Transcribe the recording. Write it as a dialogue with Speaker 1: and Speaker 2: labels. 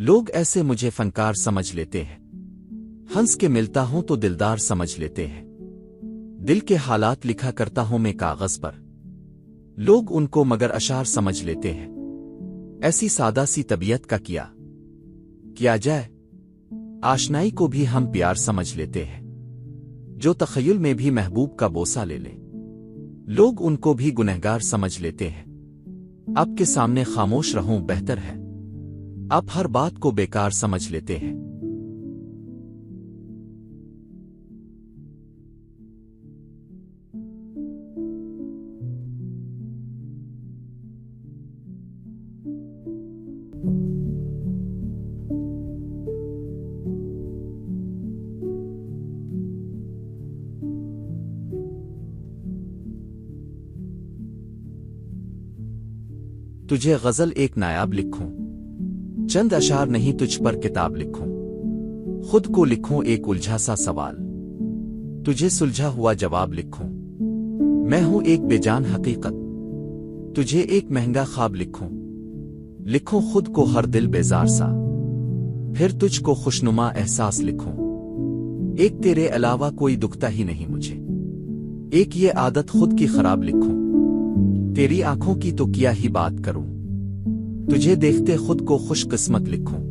Speaker 1: लोग ऐसे मुझे फनकार समझ लेते हैं। हंस के मिलता हूं तो दिलदार समझ लेते हैं। दिल के हालात लिखा करता हूं मैं कागज पर, लोग उनको मगर अशार समझ लेते हैं। ऐसी सादा सी तबीयत का किया जाए, आशनाई को भी हम प्यार समझ लेते हैं। जो तख़य्युल में भी महबूब का बोसा ले ले, लोग उनको भी गुनहगार समझ लेते हैं। आपके सामने खामोश रहूं बेहतर है, आप हर बात को बेकार समझ लेते हैं। तुझे गजल एक नायाब लिखूं, चंद अशार नहीं तुझ पर किताब लिखूं। खुद को लिखूं एक उलझा सा सवाल, तुझे सुलझा हुआ जवाब लिखूं। मैं हूं एक बेजान हकीकत, तुझे एक महंगा ख्वाब लिखूं खुद को हर दिल बेजार सा, फिर तुझको खुशनुमा एहसास लिखूं। एक तेरे अलावा कोई दुखता ही नहीं मुझे, एक ये आदत खुद की खराब लिखूं। तेरी आंखों की तो क्या ही बात करूं, तुझे देखते खुद को खुशकिस्मत लिखूं।